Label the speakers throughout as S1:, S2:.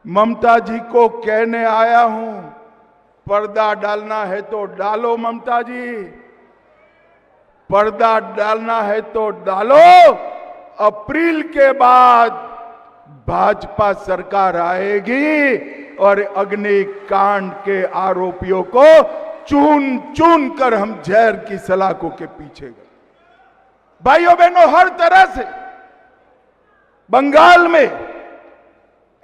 S1: ममता जी को कहने आया हूं, पर्दा डालना है तो डालो ममता जी, पर्दा डालना है तो डालो। अप्रैल के बाद भाजपा सरकार आएगी और अग्निकांड के आरोपियों को चुन चुन कर हम जहर की सलाखों के पीछे गए। भाइयों बहनों, हर तरह से बंगाल में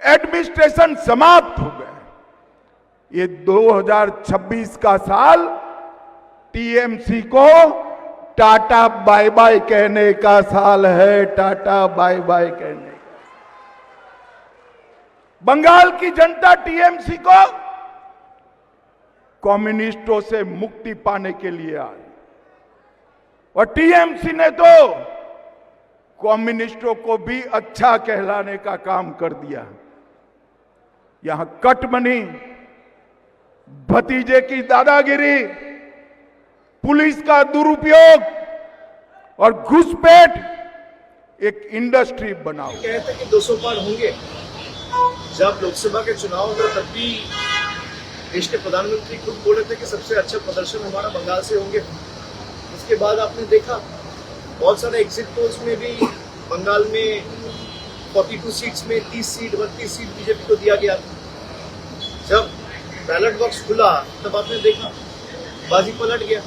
S1: एडमिनिस्ट्रेशन समाप्त हो गए। ये 2026 का साल टीएमसी को टाटा बाय बाय कहने का साल है, टाटा बाय बाय कहने का। बंगाल की जनता टीएमसी को कम्युनिस्टों से मुक्ति पाने के लिए आई और टीएमसी ने तो कम्युनिस्टों को भी अच्छा कहलाने का काम कर दिया। यहां कटमनी, भतीजे की दादागिरी, पुलिस का दुरुपयोग और घुसपैठ एक इंडस्ट्री बनाओ।
S2: कहते कि 200 पार होंगे। जब लोकसभा के चुनाव हुए तब भी देश के प्रधानमंत्री खुद बोले थे कि सबसे अच्छा प्रदर्शन हमारा बंगाल से होंगे। उसके बाद आपने देखा बहुत सारे एग्जिट पोल्स में भी बंगाल में 42 सीट्स में 30 सीट 32 सीट बीजेपी को दिया गया था। जब बैलेट बॉक्स खुला तब आपने देखा बाजी पलट गया।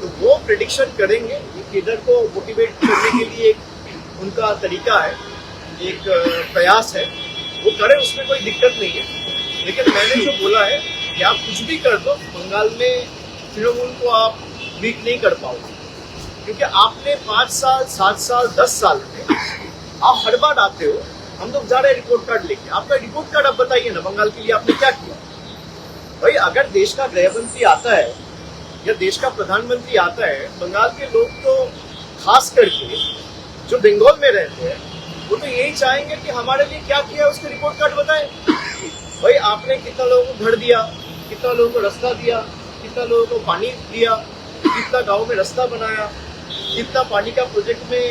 S2: तो वो प्रेडिक्शन करेंगे, ये केडर को मोटिवेट करने के लिए एक उनका तरीका है, एक प्रयास है, वो करें, उसमें कोई दिक्कत नहीं है। लेकिन मैंने जो बोला है कि आप कुछ भी कर दो, बंगाल में तृणमूल को आप वीक नहीं कर पाओगे, क्योंकि आपने 5 साल 7 साल 10 साल में आप हर बार आते हो। हम लोग जा रहे हैं रिपोर्ट कार्ड लेके, आपका रिपोर्ट कार्ड आप बताइए ना, बंगाल के लिए आपने क्या किया। भाई अगर देश का गृह मंत्री आता है या देश का प्रधानमंत्री आता है, बंगाल के लोग तो खास करके जो बंगाल में रहते हैं वो तो यही चाहेंगे कि हमारे लिए क्या किया उसके रिपोर्ट कार्ड बताएं। भाई आपने कितना लोगों को घर दिया, कितना लोगों को रास्ता दिया, कितना लोगों को पानी दिया, कितना गांव में रास्ता बनाया, कितना पानी का प्रोजेक्ट में,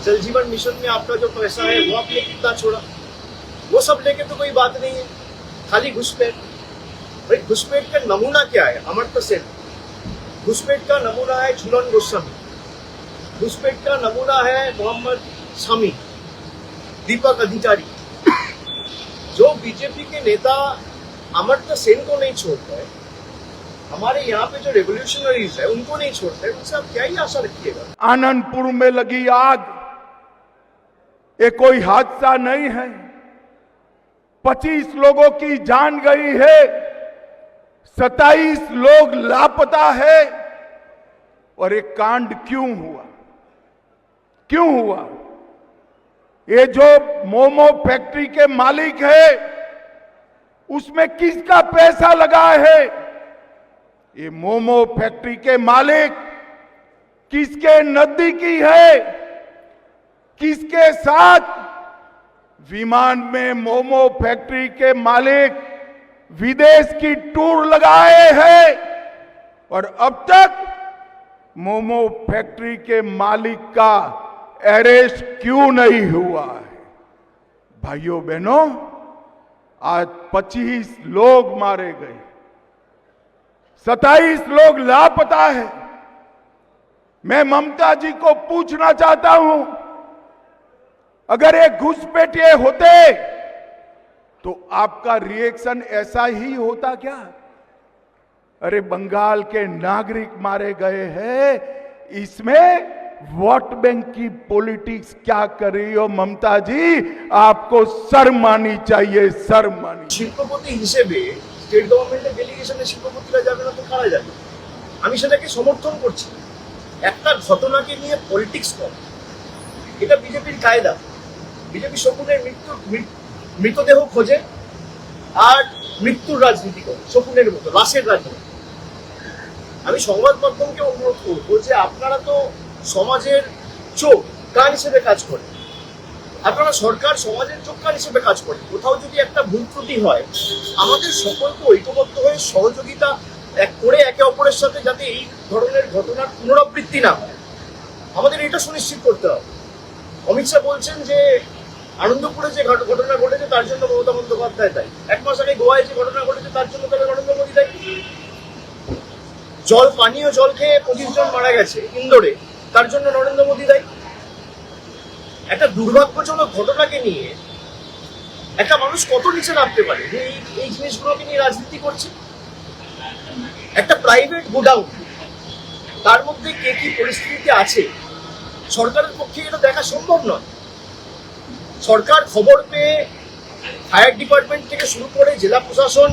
S2: जल जीवन मिशन में आपका जो पैसा है वो आपने कितना छोड़ा, वो सब लेके तो कोई बात नहीं है, खाली घुसपैठ। भाई घुसपैठ का नमूना क्या है? अमर्त्य सेन। घुसपैठ का नमूना है झूलन गोस्वामी। घुसपैठ का नमूना है मोहम्मद शामी, दीपक अधिकारी। जो बीजेपी के नेता अमर्त्य सेन को नहीं छोड़ता है, हमारे यहाँ पे जो रेवोल्यूशनरीज है उनको नहीं छोड़ते हैं, उनसे आप क्या ही आशा रखिएगा।
S1: आनंदपुर में लगी आग ये कोई हादसा नहीं है। 25 लोगों की जान गई है, 27 लोग लापता है। और ये कांड क्यों हुआ? क्यों हुआ? ये जो मोमो फैक्ट्री के मालिक है उसमें किसका पैसा लगा है? ये मोमो फैक्ट्री के मालिक किसके नजदीकी है? किसके साथ विमान में मोमो फैक्ट्री के मालिक विदेश की टूर लगाए हैं और अब तक मोमो फैक्ट्री के मालिक का अरेस्ट क्यों नहीं हुआ है? भाइयों बहनों, आज 25 लोग मारे गए, 27 लोग लापता है। मैं ममता जी को पूछना चाहता हूं, अगर ये घुसपैठिए होते तो आपका रिएक्शन ऐसा ही होता क्या? अरे बंगाल के नागरिक मारे गए हैं, इसमें वोट बैंक की पॉलिटिक्स क्या कर रही हो ममता जी? आपको शर्म आनी चाहिए, शर्म आनी।
S2: শিল্পপতি হিসেবে স্টেট গভর্নমেন্টের ডেলিগেশনে শিল্পপতিরা যাবে না তো কারা যাবে? আমি সেটাকে সমর্থন করছি। একটা ঘটনাকে নিয়ে পলিটিক্স করা এটা বিজেপির কায়দা। বিজেপি শকুনের মৃতদেহ খোঁজে আর মৃত্যুর রাজনীতি করে, শকুনের মতো লাশের রাজনীতি। আমি সংবাদ মাধ্যমকে অনুরোধ করবো যে আপনারা তো সমাজের চোখ কান হিসেবে কাজ করেন, আপনারা সরকার সমাজের চোখ কান হিসেবে কাজ করেন। কোথাও যদি একটা ভুল ত্রুটি হয় আমাদের সকলকে ঐক্যবদ্ধ হয়ে সহযোগিতা করে একে অপরের সাথে যাতে এই ধরনের ঘটনার পুনরাবৃত্তি না হয় আমাদের এটা সুনিশ্চিত করতে হবে। অমিত শাহ বলছেন যে আনন্দপুরে যে ঘটনা ঘটেছে তার জন্য মমতা বন্দ্যোপাধ্যায় বন্দ্যোপাধ্যায় দায়ী, 1 মাস আগে গোয়ায় যে ঘটনা ঘটেছে তার জন্য তবে নরেন্দ্র মোদী দায়ী। পানীয় জল খেয়ে 25 জন মারা গেছে ইন্দোরে, তার জন্য নরেন্দ্র মোদী দায়ী। একটা দুর্ভাগ্যজনক ঘটনাকে নিয়ে একটা মানুষ কত নিচে নামতে পারে যে এই জিনিসগুলোকে নিয়ে রাজনীতি করছে। একটা প্রাইভেট গোডাউন, তার মধ্যে কে কি পরিস্থিতিতে আছে সরকারের পক্ষে এটা দেখা সম্ভব নয়। সরকার খবর পেয়ে ফায়ার ডিপার্টমেন্ট থেকে শুরু করে জেলা প্রশাসন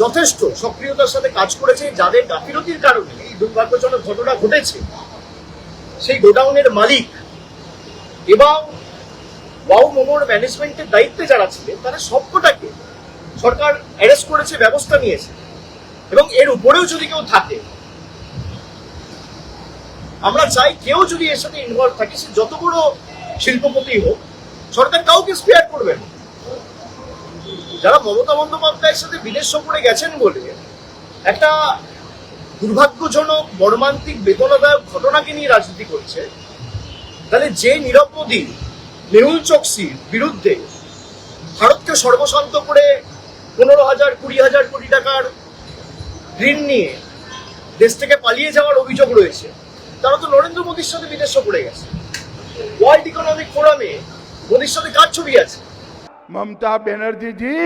S2: যথেষ্ট সক্রিয়তার সাথে কাজ করেছে। যাদের গাফিলতির কারণে এই দুর্ভাগ্যজনক ঘটনা ঘটেছে সেই গোডাউনের মালিক এবং ওয়াও মোমোর ম্যানেজমেন্টের দায়িত্বে যারা ছিলেন তাদের সবকটাকে সরকার অ্যারেস্ট করেছে, ব্যবস্থা নিয়েছে। এবং এর উপরেও যদি কেউ থাকে, আমরা চাই কেউ যদি এর সাথে ইনভলভ থাকে, সে যত বড় শিল্পপতি হোক, সরকার কাউকে স্পেয়ার করবে না। যারা মমতা বন্দ্যোপাধ্যায়ের সাথে বিদেশ সফরে গেছেন বলে একটা দুর্ভাগ্যজনক মর্মান্তিক বেদনাদায়ক ঘটনাকে নিয়ে রাজনীতি করছে, তাহলে যে নীরব মোদী মেহুল চোকসির বিরুদ্ধে ভারতকে সর্বশান্ত করে 15,000-20,000 কোটি টাকার ঋণ নিয়ে দেশ থেকে পালিয়ে যাওয়ার অভিযোগ রয়েছে, তারা তো নরেন্দ্র মোদীর সাথে বিদেশ সফরে গেছে। ওয়ার্ল্ড ইকোনমিক ফোরামে মোদীর সাথে কার ছবি আছে?
S1: ममता बनर्जी जी,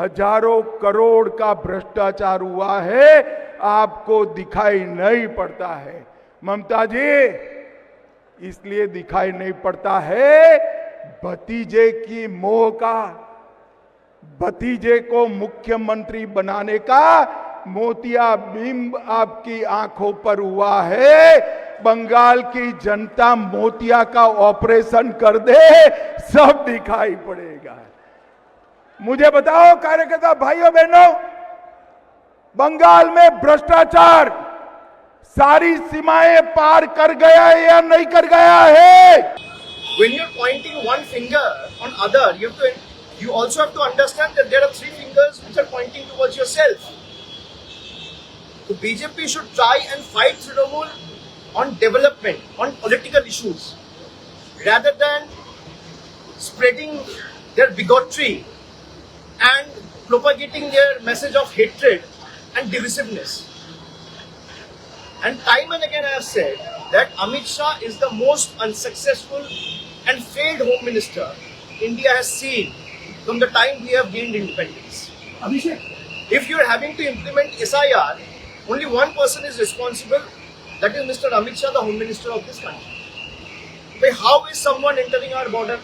S1: हजारों करोड़ का भ्रष्टाचार हुआ है, आपको दिखाई नहीं पड़ता है। ममता जी, इसलिए दिखाई नहीं पड़ता है भतीजे की मोह का, भतीजे को मुख्यमंत्री बनाने का मोतियाबिंब आपकी आंखों पर हुआ है। बंगाल की जनता मोतिया का ऑपरेशन कर दे, सब दिखाई पड़ेगा। मुझे बताओ कार्यकर्ता भाइयों बहनों, बंगाल में भ्रष्टाचार सारी सीमाएं पार कर गया है या नहीं कर गया है?
S2: When you're pointing one finger on other, you also have to understand that there are 3 fingers which are pointing towards yourself. So BJP should try and fight Trinamool on development, on political issues, rather than spreading their bigotry and propagating their message of hatred and divisiveness. And time and again I have said that Amit Shah is the most unsuccessful and failed home minister India has seen from the time we have gained independence. Abhishek, if you are having to implement SIR, only one person is responsible, that is Mr. Amit Shah, the Home Minister of this country. But how is someone entering our border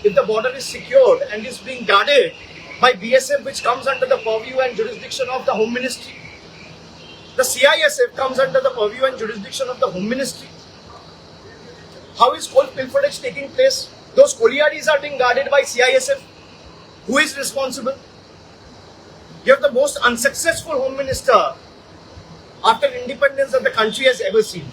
S2: if the border is secured and is being guarded by BSF, which comes under the purview and jurisdiction of the Home Ministry? The CISF comes under the purview and jurisdiction of the Home Ministry. How is coal pilferage taking place? Those collieries are being guarded by CISF. Who is responsible? You have the most unsuccessful Home Minister after independence that the country has ever seen.